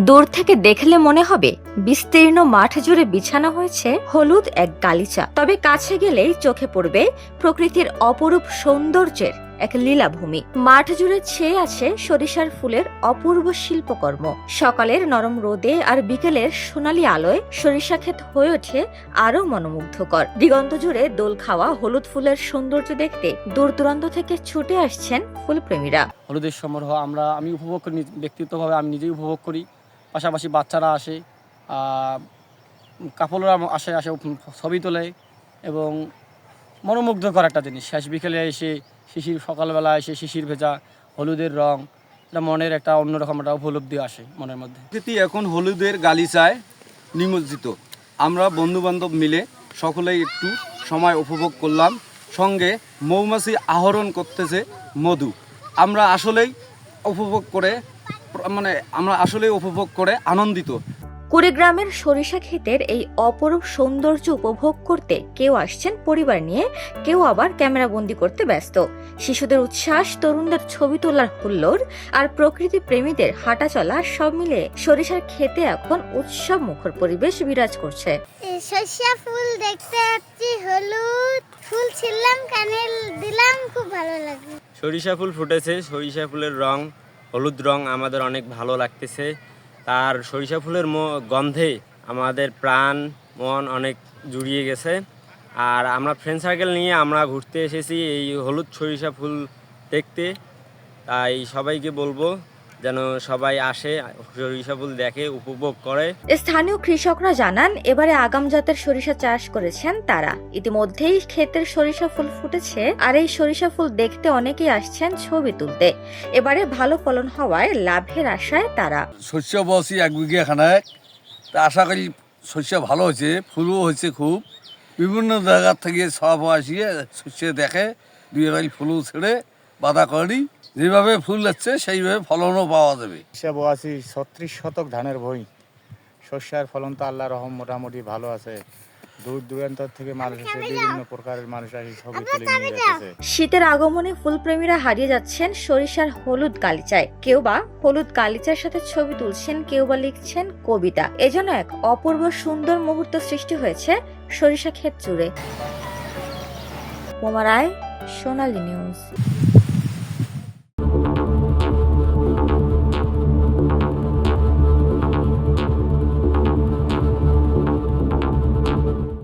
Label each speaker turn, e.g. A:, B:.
A: দূর থেকে দেখলে মনে হবে বিস্তীর্ণ মাঠ জুড়ে বিছানো হয়েছে হলুদ এক গালিচা, তবে কাছে গেলেই চোখে পড়বে প্রকৃতির অপরূপ সৌন্দর্যের এক লীলাভূমি। মাঠ জুড়ে ছেয়ে আছে সরিষার ফুলের অপূর্ব শিল্পকর্ম। সকালের নরম রোদে আর বিকেলের সোনালী আলোয় সরিষা ক্ষেত হয়ে ওঠে আরো মনোমুগ্ধকর। দিগন্ত জুড়ে দোল খাওয়া হলুদ ফুলের সৌন্দর্য দেখতে দূর দূরান্ত থেকে ছুটে আসছেন ফুলপ্রেমীরা।
B: হলুদের সমারোহ আমি উপভোগ করি, ব্যক্তিগতভাবে আমি নিজেই উপভোগ করি। পাশাপাশি বাচ্চারা আসে, কাপড়রা আসে ছবি তোলে এবং মনোমুগ্ধকর একটা জিনিস। শেষ বিকেলে এসে সকালবেলা এসে শিশির ভেজা হলুদের রং, এটা মনের একটা অন্যরকম একটা উপলব্ধি আসে মনের মধ্যে।
C: প্রকৃতি এখন হলুদের গালিচায় নিমজ্জিত। আমরা বন্ধুবান্ধব মিলে সকলেই একটু সময় উপভোগ করলাম। সঙ্গে মৌমাছি আহরণ করতেছে মধু। আমরা আসলেই উপভোগ করে আনন্দিত।
A: কুড়িগ্রামের সরিষা ক্ষেতের এই অপরূপ সৌন্দর্য উপভোগ করতে কেউ আসছেন পরিবার নিয়ে, কেউ আবার ক্যামেরাবন্দি করতে ব্যস্ত। শিশুদের উচ্ছ্বাস, তরুণদের ছবি তোলার হুল্লোড় আর প্রকৃতি প্রেমীদের হাঁটা চলা সব মিলে সরিষার ক্ষেতে এখন উৎসব মুখর পরিবেশ বিরাজ করছে।
D: সরিষা ফুল দেখতে পাচ্ছি, হলুদ ফুল ছিললাম, কানে দিলাম, খুব ভালো লাগলো।
E: সরিষা ফুল ফুটেছে, সরিষা ফুলের রং হলুদ রং আমাদের অনেক ভালো লাগতেছে। তার সরিষা ফুলের গন্ধে আমাদের প্রাণ মন অনেক জুড়িয়ে গেছে। আর আমরা ফ্রেন্ড সার্কেল নিয়ে আমরা ঘুরতে এসেছি এই হলুদ সরিষা ফুল দেখতে। তাই সবাইকে বলবো যেন সবাই আসে, সরিষা ফুল দেখে, উপভোগ করে।
A: স্থানীয় কৃষকরা জানান, এবারে আগাম জাতের সরিষা চাষ করেছেন তারা। ইতিমধ্যেই ক্ষেতের সরিষা ফুল ফুটেছে আর এই সরিষা ফুল দেখতে অনেকেই আসছেন ছবি তুলতে। এবারে ভালো ফলন হওয়ায় লাভের আশায় তারা।
F: শস্য বসি 1 বিঘা খানেক, তা আশা করি শস্য ভালো হয়েছে, ফুলও হয়েছে খুব। বিভিন্ন জায়গা থেকে সব আসিয়ে শস্য দেখে, 2 এগাড়ি ফুলও ছেড়ে বাধা করি। যেভাবে ফুল যাচ্ছে সেইভাবে ফলনও পাওয়া যাবে।
G: বয়াছি 36 শতক ধানের ভূমি। শস্যের ফলন তো আল্লাহর রহম মোটামুটি ভালো আছে। দূর দূরান্ত থেকে মানুষ এসে, বিভিন্ন প্রকারের মানুষ আসে ছবি তুলে নিয়ে যাচ্ছে।
A: শীতের আগমনে ফুলপ্রেমীরা হারিয়ে যাচ্ছেন সরিষার হলুদ গালিচায়। কেউ বা হলুদ গালিচার সাথে ছবি তুলছেন, কেউ বা লিখছেন কবিতা। এজন্য এক অপূর্ব সুন্দর মুহূর্ত সৃষ্টি হয়েছে সরিষা ক্ষেত জুড়ে। মোমা রায়, সোনালী নিউজ।